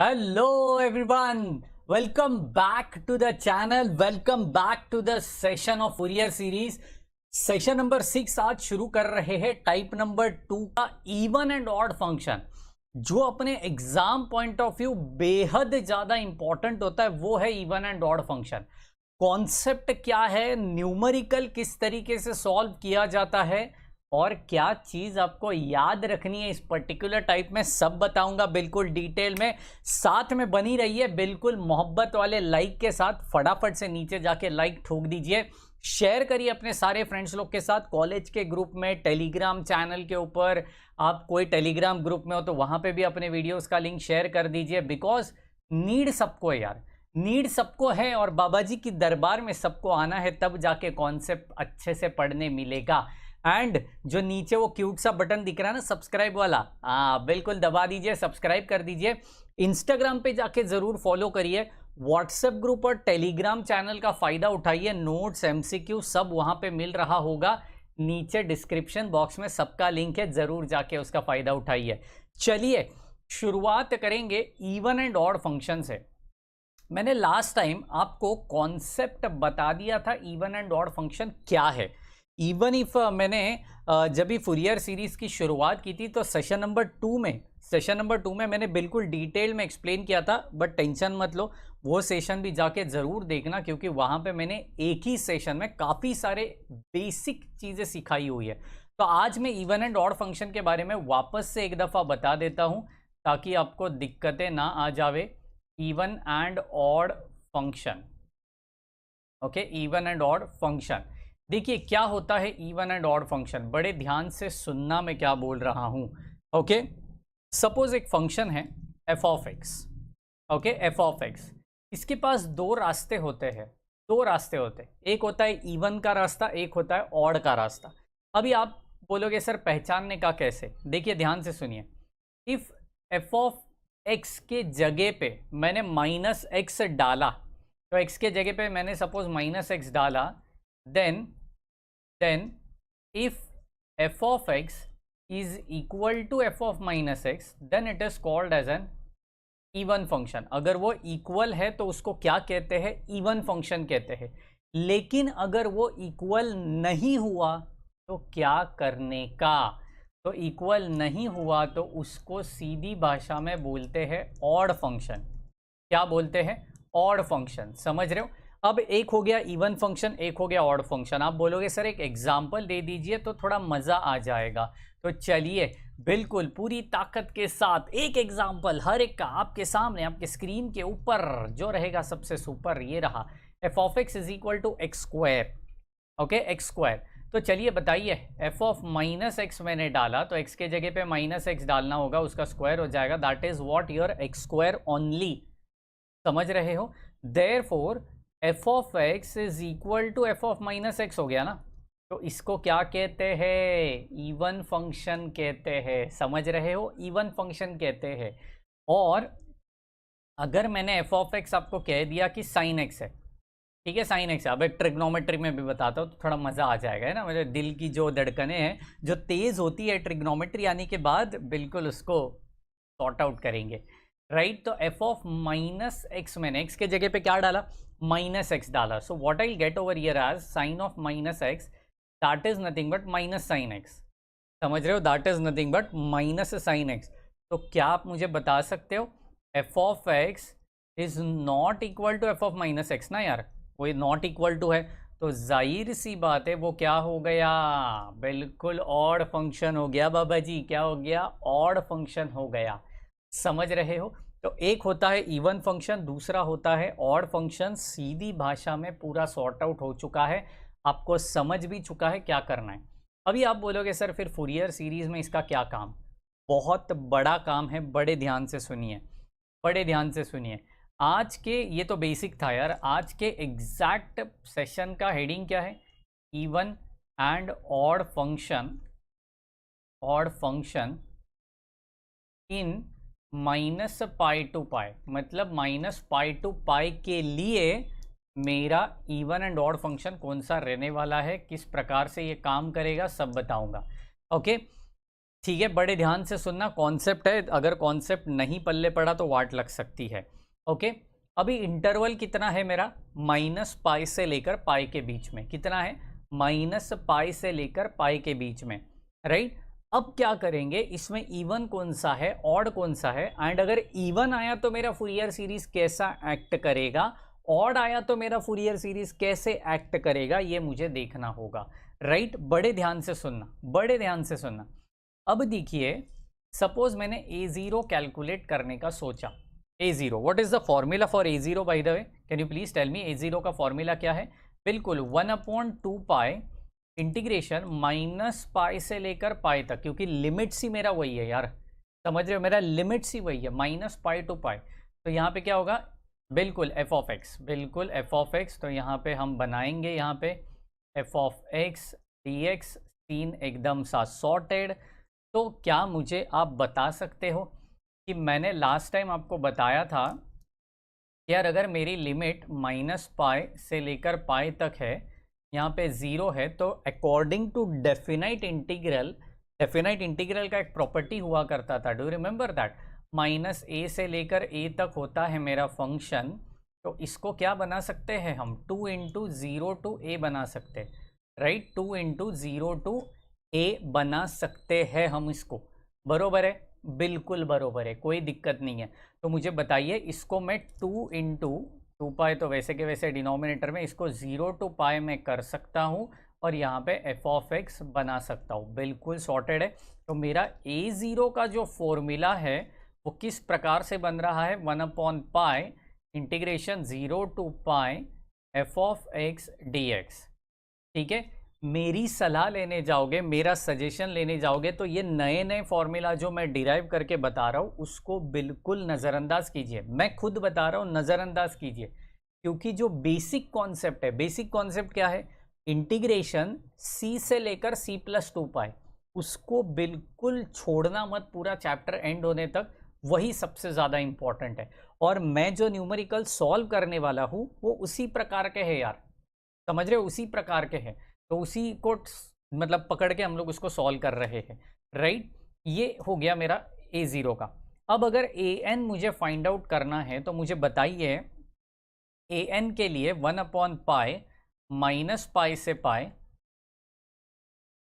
Hello everyone, welcome back to the channel, welcome back to the session of Fourier series. Session number 6 आज शुरू कर रहे हैं type number 2 का even and odd function, जो अपने एग्जाम पॉइंट ऑफ व्यू बेहद ज्यादा इंपॉर्टेंट होता है वो है even and odd function. Concept क्या है, न्यूमेरिकल किस तरीके से सॉल्व किया जाता है और क्या चीज आपको याद रखनी है इस पर्टिकुलर टाइप में, सब बताऊंगा बिल्कुल डिटेल में। साथ में बनी रहिए बिल्कुल मोहब्बत वाले लाइक के साथ। फटाफट से नीचे जाके लाइक ठोक दीजिए, शेयर करिए अपने सारे फ्रेंड्स लोग के साथ, कॉलेज के ग्रुप में, टेलीग्राम चैनल के ऊपर। आप कोई टेलीग्राम ग्रुप में हो तो वहां पे भी अपने वीडियोस का लिंक शेयर कर दीजिए, बिकॉज नीड सबको है यार, नीड सबको है और बाबा जी की दरबार में सबको आना है, तब जाके कॉन्सेप्ट अच्छे से पढ़ने मिलेगा। एंड जो नीचे वो क्यूट सा बटन दिख रहा है ना सब्सक्राइब वाला, बिल्कुल दबा दीजिए, सब्सक्राइब कर दीजिए। इंस्टाग्राम पे जाके जरूर फॉलो करिए, व्हाट्सएप ग्रुप और टेलीग्राम चैनल का फायदा उठाइए। नोट्स, एमसीक्यू सब वहां पे मिल रहा होगा, नीचे डिस्क्रिप्शन बॉक्स में सबका लिंक है, जरूर जाके उसका फायदा उठाइए। चलिए शुरुआत करेंगे इवन एंड ऑड फंक्शन से। मैंने लास्ट टाइम आपको कॉन्सेप्ट बता दिया था इवन एंड ऑड फंक्शन क्या है। इवन इफ मैंने जब भी फुरियर सीरीज की शुरुआत की थी तो सेशन नंबर 2 में मैंने बिल्कुल डिटेल में एक्सप्लेन किया था, बट टेंशन मत लो, वो सेशन भी जाके ज़रूर देखना, क्योंकि वहाँ पे मैंने एक ही सेशन में काफ़ी सारे बेसिक चीज़ें सिखाई हुई है। तो आज मैं इवन एंड ऑड फंक्शन के बारे में वापस से एक दफ़ा बता देता हूँ ताकि आपको दिक्कतें ना आ जावे। Even and odd function, okay, even and odd function. देखिए क्या होता है इवन एंड ऑड फंक्शन, बड़े ध्यान से सुनना मैं क्या बोल रहा हूं। ओके, सपोज एक फंक्शन है F of x, okay, F of x. इसके पास दो रास्ते होते हैं, एक होता है इवन का रास्ता, एक होता है ऑड का रास्ता। अभी आप बोलोगे सर पहचानने का कैसे, देखिए ध्यान से सुनिए। इफ एफ ऑफ एक्स के जगह पे मैंने माइनस एक्स डाला, तो एक्स के जगह पे मैंने सपोज माइनस एक्स डाला, then if f of x is equal to f of minus x, then it is called as an even function। अगर वो इक्वल है तो उसको क्या कहते हैं, इवन फंक्शन कहते हैं। लेकिन अगर वो इक्वल नहीं हुआ तो क्या करने का, तो इक्वल नहीं हुआ तो उसको सीधी भाषा में बोलते हैं ऑड फंक्शन। क्या बोलते हैं, ऑड फंक्शन, समझ रहे हो। अब एक हो गया इवन फंक्शन, एक हो गया ऑड फंक्शन। आप बोलोगे सर एक एग्जाम्पल दे दीजिए तो थोड़ा मज़ा आ जाएगा, तो चलिए बिल्कुल पूरी ताकत के साथ एक एग्जाम्पल हर एक का आपके सामने, आपके स्क्रीन के ऊपर जो रहेगा सबसे सुपर, ये रहा f of x is equal to x square, okay, x square. तो चलिए बताइए, एफ ऑफ माइनस एक्स मैंने डाला तो एक्स के जगह पे माइनस एक्स डालना होगा, उसका स्क्वायर हो जाएगा, that is what your x square only. समझ रहे हो। Therefore f of x is equal to f of minus x हो गया ना, तो इसको क्या कहते हैं, इवन फंक्शन कहते हैं। समझ रहे हो, इवन फंक्शन कहते हैं। और अगर मैंने एफ ऑफ एक्स आपको कह दिया कि साइन एक्स है, ठीक है, साइन एक्स है। अब एक ट्रिग्नोमेट्री में भी बताता हूँ तो थोड़ा मज़ा आ जाएगा, है ना। मेरे दिल की जो धड़कनें हैं जो तेज़ होती है ट्रिग्नोमेट्री आने के बाद, बिल्कुल उसको सॉर्ट आउट करेंगे, राइट। तो एफ ऑफ माइनस एक्स, मैंने एक्स के जगह पे क्या डाला, माइनस एक्स डाला। So what I get over here as sine of minus x, that is nothing but minus sine x. समझ रहे हो, that is nothing but minus sine x. तो क्या आप मुझे बता सकते हो, f of x is not equal to f of minus x ना यार, वो नॉट इक्वल टू है, तो जाहिर सी बात है वो क्या हो गया, बिल्कुल ऑड फंक्शन हो गया बाबा जी। क्या हो गया, ऑड फंक्शन हो गया। समझ रहे हो। तो एक होता है इवन फंक्शन, दूसरा होता है ऑड फंक्शन। सीधी भाषा में पूरा सॉर्ट आउट हो चुका है, आपको समझ भी चुका है क्या करना है। अभी आप बोलोगे सर फिर फुरियर सीरीज में इसका क्या काम, बहुत बड़ा काम है, बड़े ध्यान से सुनिए, बड़े ध्यान से सुनिए। आज के, ये तो बेसिक था यार, आज के एग्जैक्ट सेशन का हेडिंग क्या है, even and odd function, odd function in minus pi to pi, मतलब माइनस पाई टू पाई के लिए मेरा इवन एंड ऑड फंक्शन कौन सा रहने वाला है, किस प्रकार से ये काम करेगा, सब बताऊंगा। ओके, ठीक है, बड़े ध्यान से सुनना, कॉन्सेप्ट है, अगर कॉन्सेप्ट नहीं पल्ले पड़ा तो वाट लग सकती है। ओके, अभी इंटरवल कितना है मेरा, -π से लेकर पाई के बीच में, कितना है, -π से लेकर पाई के बीच में, राइट। अब क्या करेंगे, इसमें इवन कौन सा है, ऑड कौन सा है, एंड अगर इवन आया तो मेरा फूरियर सीरीज कैसा एक्ट करेगा, ऑड आया तो मेरा फूरियर सीरीज कैसे एक्ट करेगा, ये मुझे देखना होगा, राइट। बड़े ध्यान से सुनना, बड़े ध्यान से सुनना। अब देखिए, सपोज मैंने A0 कैलकुलेट करने का सोचा, A0, what is the formula for A0 by the way, can you please tell me, A0 का फॉर्मूला क्या है, बिल्कुल 1/2π इंटीग्रेशन -π से लेकर पाई तक, क्योंकि लिमिट्स ही मेरा वही है यार, समझ रहे हो, मेरा लिमिट्स ही वही है, -π to π। तो यहाँ पे क्या होगा, बिल्कुल f of x, बिल्कुल f of x। तो यहाँ पे हम बनाएंगे, यहाँ पे f of x dx, scene एकदम सा सॉर्टेड। तो क्या मुझे आप बता सकते हो कि मैंने लास्ट टाइम आपको बताया था यार, अगर मेरी लिमिट -π से लेकर पाई तक है, यहाँ पे 0 है, तो according to definite integral, definite integral का एक प्रॉपर्टी हुआ करता था, डू रिमेंबर दैट, -a से लेकर a तक होता है मेरा फंक्शन। तो इसको क्या बना सकते हैं हम, 2 × 0 to a बना सकते हैं, राइट, 2 × 0 to a बना सकते हैं हम इसको, बरोबर है, बिल्कुल बरोबर है, कोई दिक्कत नहीं है। तो मुझे बताइए, इसको मैं 2 × 2π, तो वैसे के वैसे डिनोमिनेटर में इसको 0 to π में कर सकता हूँ, और यहाँ पे f of x बना सकता हूँ, बिल्कुल सॉर्टेड है। तो मेरा A0 का जो फॉर्मूला है वो किस प्रकार से बन रहा है, 1/π integration 0 to π f of x dx, ठीक है। मेरी सलाह लेने जाओगे, मेरा सजेशन लेने जाओगे, तो ये नए नए फॉर्मूला जो मैं डिराइव करके बता रहा हूँ उसको बिल्कुल नज़रअंदाज कीजिए, मैं खुद बता रहा हूँ, नज़रअंदाज कीजिए, क्योंकि जो बेसिक कॉन्सेप्ट है, बेसिक कॉन्सेप्ट क्या है, इंटीग्रेशन c से लेकर c+2π, उसको बिल्कुल छोड़ना मत पूरा चैप्टर एंड होने तक, वही सबसे ज़्यादा इंपॉर्टेंट है। और मैं जो न्यूमेरिकल सॉल्व करने वाला हूँ वो उसी प्रकार के है यार, समझ रहे हो, उसी प्रकार के हैं, तो उसी को मतलब पकड़ के हम लोग उसको सॉल्व कर रहे हैं, राइट। ये हो गया मेरा A0 का। अब अगर an मुझे फाइंड आउट करना है तो मुझे बताइए, an के लिए 1/π -π से π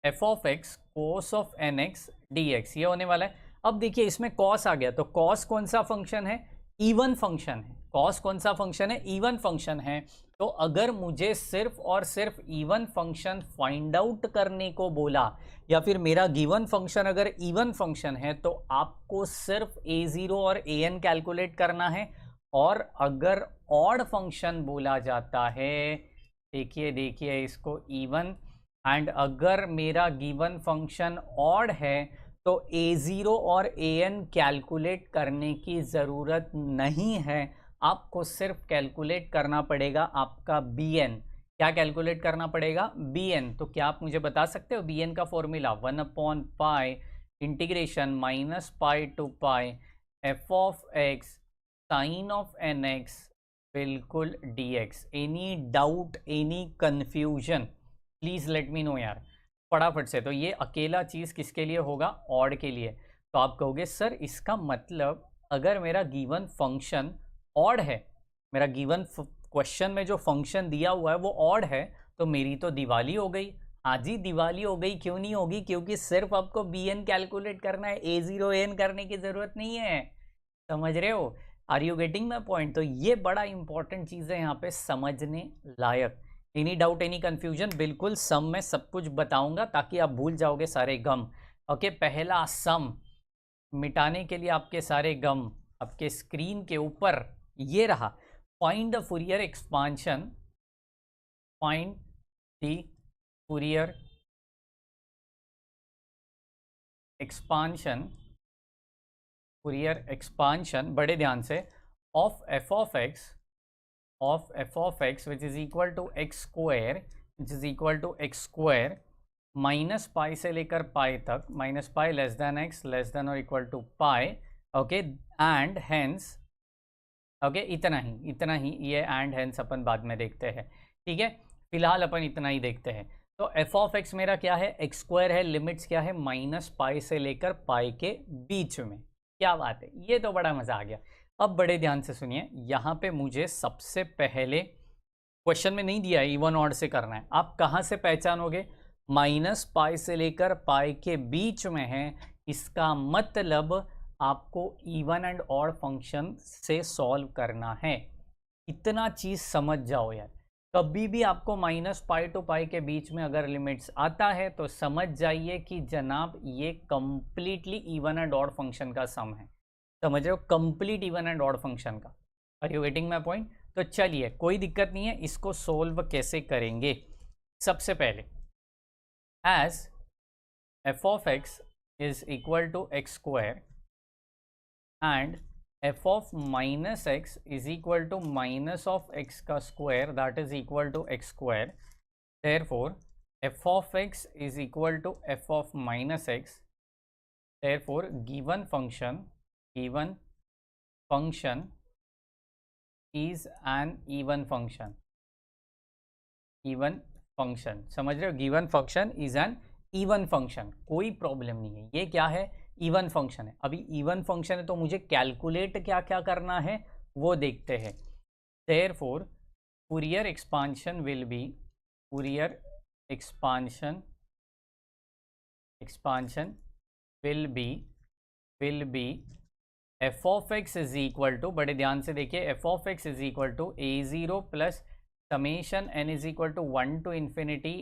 f of x cos of nx dx, ये होने वाला है। अब देखिए इसमें cos आ गया, तो cos कौन सा फंक्शन है, इवन फंक्शन है, cos कौन सा फंक्शन है, इवन फंक्शन है। तो अगर मुझे सिर्फ और सिर्फ इवन फंक्शन फाइंड आउट करने को बोला, या फिर मेरा गिवन फंक्शन अगर इवन फंक्शन है, तो आपको सिर्फ A0 और an कैलकुलेट करना है। और अगर ऑड फंक्शन बोला जाता है, देखिए देखिए इसको इवन, एंड अगर मेरा गिवन फंक्शन ऑड है तो A0 और an कैलकुलेट करने की ज़रूरत नहीं है, आपको सिर्फ कैलकुलेट करना पड़ेगा आपका bn। क्या कैलकुलेट करना पड़ेगा, bn। तो क्या आप मुझे बता सकते हो bn का formula, 1/π integration -π to π f of x sin of nx बिल्कुल dx। Any doubt, any confusion, please let me know यार, फटाफट से। तो ये अकेला चीज़ किसके लिए होगा, ऑड के लिए। तो आप कहोगे सर इसका मतलब अगर मेरा गिवन फंक्शन ऑड है, मेरा गिवन क्वेश्चन में जो फंक्शन दिया हुआ है वो ऑड है, तो मेरी तो दिवाली हो गई। हाँ जी दिवाली हो गई, क्यों नहीं होगी, क्योंकि सिर्फ आपको bn कैलकुलेट करना है, A0 an करने की ज़रूरत नहीं है, समझ रहे हो, are you getting my point. तो ये बड़ा इंपॉर्टेंट चीज़ है यहाँ पे समझने लायक। एनी डाउट, एनी कन्फ्यूजन, बिल्कुल सम में सब कुछ बताऊंगा ताकि आप भूल जाओगे सारे गम। ओके, पहला सम मिटाने के लिए आपके सारे गम आपके स्क्रीन के ऊपर ये रहा, find the Fourier expansion, find the Fourier expansion, Fourier expansion, बड़े ध्यान से, of f of x which is equal to x square, which is equal to x square -π से लेकर पाई तक, -π less than x less than or equal to pi, okay, and hence, okay, इतना ही ये and hence अपन बाद में देखते हैं, ठीक है, फिलहाल अपन इतना ही देखते हैं। तो एफ ऑफ एक्स मेरा क्या है, एक्स स्क्वायर है, लिमिट्स क्या है माइनस पाई से लेकर पाई के बीच में। क्या बात है, ये तो बड़ा मजा आ गया। अब बड़े ध्यान से सुनिए, यहाँ पे मुझे सबसे पहले क्वेश्चन में नहीं दिया है इवन ऑड से करना है, आप कहाँ से पहचानोगे, माइनस पाई से लेकर पाई के बीच में है, इसका मतलब आपको इवन एंड ऑड फंक्शन से सॉल्व करना है। इतना चीज समझ जाओ यार, कभी भी आपको माइनस पाई टू पाई के बीच में अगर लिमिट्स आता है तो समझ जाइए कि जनाब ये completely even and odd function का सम है। समझ रहे हो, complete even and odd function का। Are you getting my point? तो चलिए कोई दिक्कत नहीं है, इसको सोल्व कैसे करेंगे। सबसे पहले as f of x is equal to x square and f of minus x is equal to minus of x का square, that is equal to x square. Therefore f of x is equal to f of minus x. Therefore given function is an even function. समझ रहे हो, given function is an even function, कोई problem नहीं है। ये क्या है, even function है। अभी इवन फंक्शन है तो मुझे कैलकुलेट क्या क्या करना है वो देखते हैं। Therefore Fourier expansion will be f of x is equal to, बड़े ध्यान से देखिए, f of x is equal to a0 plus summation n is equal to 1 to infinity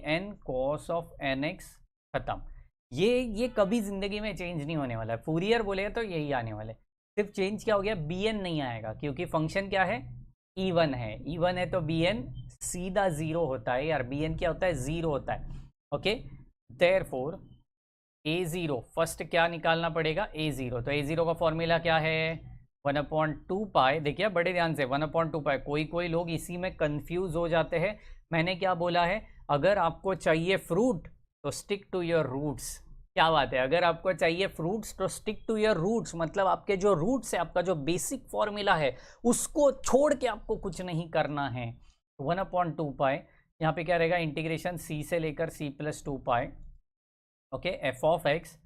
an cos of nx। खत्म। ये कभी जिंदगी में चेंज नहीं होने वाला है, फूरियर बोलेगा तो यही आने वाला है। सिर्फ चेंज क्या हो गया, bn नहीं आएगा, क्योंकि फंक्शन क्या है, इवन है। इवन है तो bn सीधा जीरो होता है यार, bn क्या होता है, जीरो होता है। ओके, देयरफॉर a0 फर्स्ट क्या निकालना पड़ेगा, a0। तो a0 का फॉर्मूला क्या है, 1/2 पाई। देखिए बड़े ध्यान से, 1/2 पाई। कोई लोग इसी में कंफ्यूज हो जाते हैं। मैंने क्या बोला है, अगर आपको चाहिए फ्रूट तो स्टिक टू योर रूट्स। क्या बात है, अगर आपको चाहिए फ्रूट्स तो स्टिक टू योर रूट्स, मतलब आपके जो रूट्स है, आपका जो बेसिक फॉर्मूला है, उसको छोड़ के आपको कुछ नहीं करना है। 1/2 पाई, यहाँ पे क्या रहेगा, इंटीग्रेशन c से लेकर c + 2 pi, okay, F of x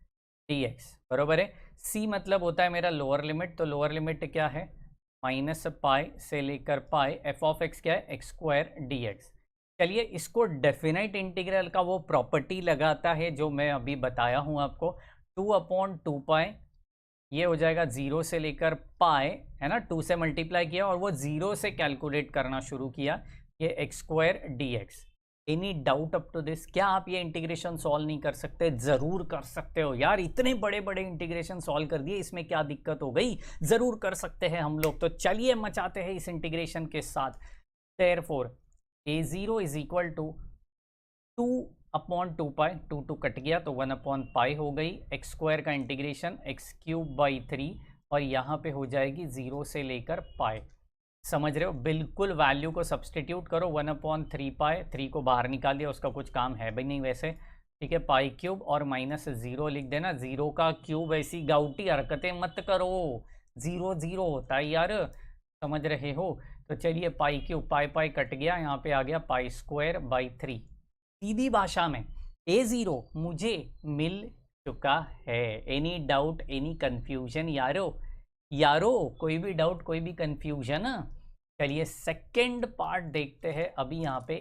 D x, बरोबर है। c मतलब होता है मेरा लोअर लिमिट, तो लोअर लिमिट क्या है, माइनस पाई से लेकर पाई, एफ ऑफ एक्स क्या है, एक्स स्क्वायर डी एक्स। चलिए इसको डेफिनेट इंटीग्रल का वो प्रॉपर्टी लगाता है जो मैं अभी बताया हूँ आपको, 2/2 पाई, ये हो जाएगा 0 से लेकर पाई, है ना, 2 से मल्टीप्लाई किया और वो 0 से कैलकुलेट करना शुरू किया, ये x square d x. Any doubt up to this? क्या आप ये इंटीग्रेशन सॉल्व नहीं कर सकते? जरूर कर सकते हो यार, इतने बड़े बड़े इंटीग्रेशन सॉल्व कर दिए, इसमें क्या दिक्कत हो गई, जरूर कर सकते हैं हम लोग। तो चलिए मचाते हैं इस इंटीग्रेशन के साथ। Therefore a0 is equal to 2/2 pi, 2 कट गया तो 1/पाई हो गई, एक्स स्क्वायर का इंटीग्रेशन x³/3, और यहाँ पे हो जाएगी 0 से लेकर पाई। समझ रहे हो, बिल्कुल वैल्यू को सब्सटीट्यूट करो, 1/3 पाई, 3 को बाहर निकाल दिया, उसका कुछ काम है भी नहीं वैसे, ठीक है, पाई³ और -0 लिख देना। 0 का क्यूब, ऐसी गाउटी हरकतें मत करो, 0 होता है यार, समझ रहे हो। तो चलिए पाई³ पाई कट गया, यहाँ पे आ गया π²/3। सीधी भाषा में a0 मुझे मिल चुका है। एनी डाउट, एनी कंफ्यूजन यारो, कोई भी डाउट, कोई भी कंफ्यूजन? चलिए सेकेंड पार्ट देखते हैं अभी। यहाँ पे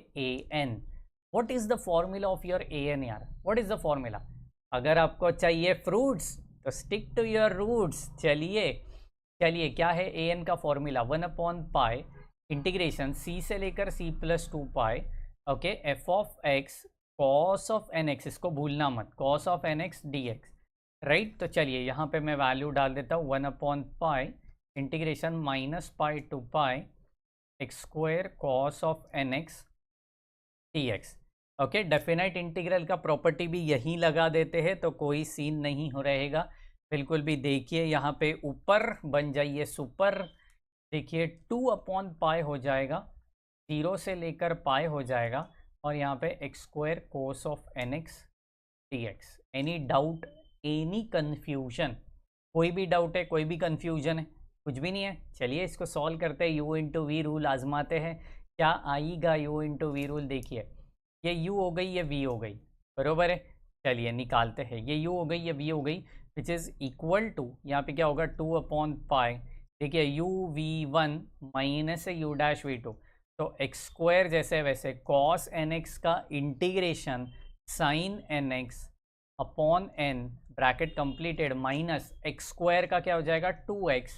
an, what is the formula of your an यार, व्हाट इज द फॉर्मूला? अगर आपको चाहिए फ्रूट्स तो स्टिक टू योर रूट्स। चलिए क्या है an का फॉर्मूला, 1/पाई इंटीग्रेशन c से लेकर c + 2 pi, okay, F of X cos of nx, इसको भूलना मत, cos of nx dx, right. तो चलिए यहाँ पे मैं वैल्यू डाल देता हूँ, 1/पाई इंटीग्रेशन -पाई to pi X square cos of nx dx, okay. Definite integral का प्रॉपर्टी भी यही लगा देते हैं तो कोई सीन नहीं हो रहेगा बिल्कुल भी। देखिए यहाँ पे ऊपर बन जाइए सुपर, देखिए 2/पाई हो जाएगा, 0 से लेकर पाई हो जाएगा, और यहाँ पे x² cos of nx dx। Any doubt, any confusion? कोई भी डाउट है, कोई भी कन्फ्यूजन है? कुछ भी नहीं है। चलिए इसको सॉल्व करते हैं, u × v रूल आजमाते हैं, क्या आएगा u × v रूल। देखिए ये u हो गई, ये v हो गई, बरोबर है। चलिए निकालते हैं, ये u हो गई, ये v हो गई, विच इज़ इक्वल टू, यहाँ पे क्या होगा 2/पाई, देखिए u v1 माइनस है u डैश v2, तो एक्स स्क्वायर जैसे वैसे cos nx का integration sin nx upon n bracket completed minus x square का क्या हो जाएगा 2x,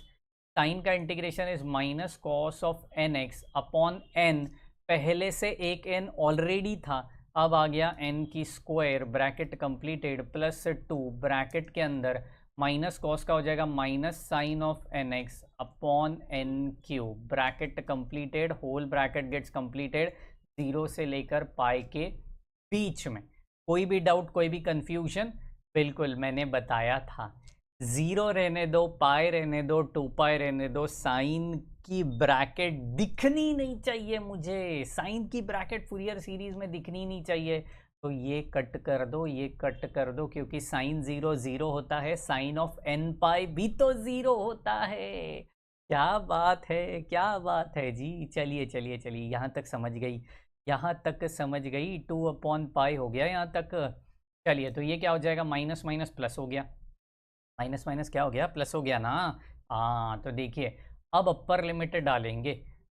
साइन का integration is minus cos of n x upon n, पहले से एक n ऑलरेडी था, अब आ गया n की square bracket completed plus 2 bracket के अंदर माइनस कॉस का हो जाएगा minus sine of n x upon n cube bracket completed, whole bracket gets completed 0 से लेकर पाई के बीच में। कोई भी डाउट, कोई भी कंफ्यूजन? बिल्कुल मैंने बताया था, 0 रहने दो, पाई रहने दो, 2 पाई रहने दो, साइन की ब्रैकेट दिखनी नहीं चाहिए मुझे, साइन की ब्रैकेट फूरियर सीरीज में दिखनी नहीं चाहिए, तो ये कट कर दो, ये कट कर दो, क्योंकि साइन 0 0 होता है, साइन ऑफ n पाई भी तो 0 होता है। क्या बात है, क्या बात है जी। चलिए चलिए चलिए, यहाँ तक समझ गई, यहाँ तक समझ गई, 2/पाई हो गया यहाँ तक। चलिए तो ये क्या हो जाएगा, माइनस माइनस प्लस हो गया, माइनस माइनस क्या हो गया, प्लस हो गया ना। हाँ तो देखिए अब अपर लिमिट डालेंगे,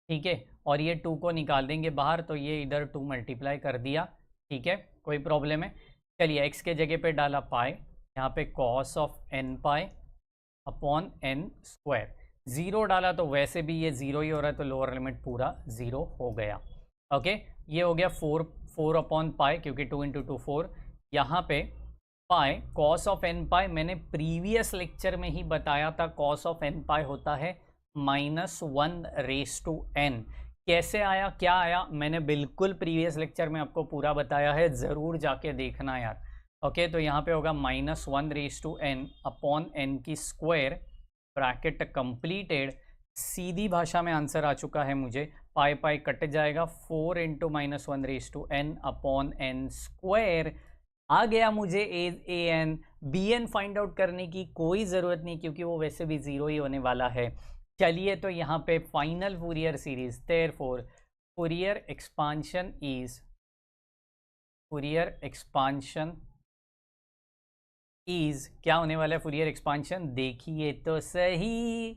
ठीक है, और ये 2 को निकाल देंगे बाहर, तो ये इधर 2 मल्टीप्लाई कर दिया, ठीक है, कोई प्रॉब्लम है। चलिए x के जगह पे डाला पाई, यहाँ पे cos of n pi upon n square, 0 डाला तो वैसे भी ये 0 ही हो रहा है, तो लोअर लिमिट पूरा 0 हो गया। ओके, ये हो गया 4/पाई, क्योंकि 2 × 2 4, यहाँ पे पाई कॉस ऑफ n पाई, मैंने प्रीवियस लेक्चर में ही बताया था कॉस ऑफ n पाई होता है -1/n। कैसे आया, क्या आया, मैंने बिल्कुल प्रीवियस लेक्चर में आपको पूरा बताया है, ज़रूर जाके देखना यार। ओके, तो यहाँ पे होगा -1/n अपॉन n की स्क्वायर ब्रैकेट कंप्लीटेड, सीधी भाषा में आंसर आ चुका है मुझे, पाई पाई कट जाएगा, 4 × -1/n अपॉन n स्क्वायर आ गया मुझे। A N B N find out करने की कोई ज़रूरत नहीं, क्योंकि वो वैसे भी 0 ही होने वाला है। चलिए तो यहाँ पे final Fourier series, therefore Fourier expansion is क्या होने वाला है, फूरियर एक्सपांशन देखिए तो सही।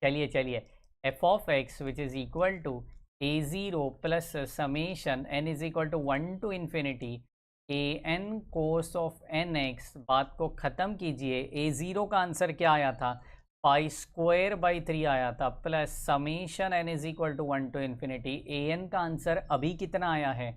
चलिए चलिए, f of x which is equal to a0 plus summation n is equal to 1 to infinity an cos of n x, बात को ख़त्म कीजिए। a0 का आंसर क्या आया था, पाई स्क्वायर बाई 3 आया था, plus summation n is equal to 1 to infinity, an का आंसर अभी कितना आया है,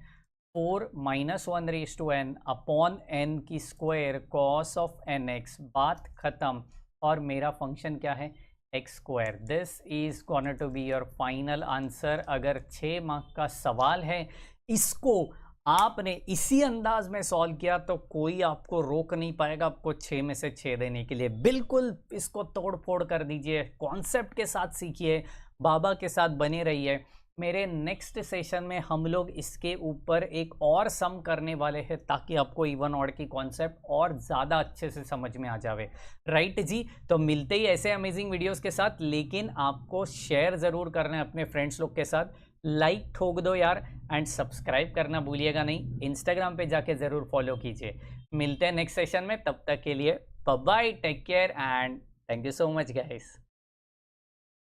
4 -1/n अपॉन n की square cos of n x, बात ख़त्म। और मेरा फंक्शन क्या है, x square. This is gonna to be your final answer. अगर 6 मार्क का सवाल है, इसको आपने इसी अंदाज में सॉल्व किया तो कोई आपको रोक नहीं पाएगा आपको 6 में से 6 देने के लिए। बिल्कुल इसको तोड़ फोड़ कर दीजिए, कॉन्सेप्ट के साथ सीखिए, बाबा के साथ बने रहिए। मेरे नेक्स्ट सेशन में हम लोग इसके ऊपर एक और सम करने वाले हैं, ताकि आपको इवन ऑड की कॉन्सेप्ट और ज़्यादा अच्छे से समझ में आ जावे। राइट जी, तो मिलते ही ऐसे अमेजिंग वीडियोस के साथ, लेकिन आपको शेयर ज़रूर करना है अपने फ्रेंड्स लोग के साथ, लाइक ठोक दो यार, एंड सब्सक्राइब करना भूलिएगा नहीं, इंस्टाग्राम पे जाके ज़रूर फॉलो कीजिए। मिलते हैं नेक्स्ट सेशन में, तब तक के लिए bye bye, take care and thank you so much guys.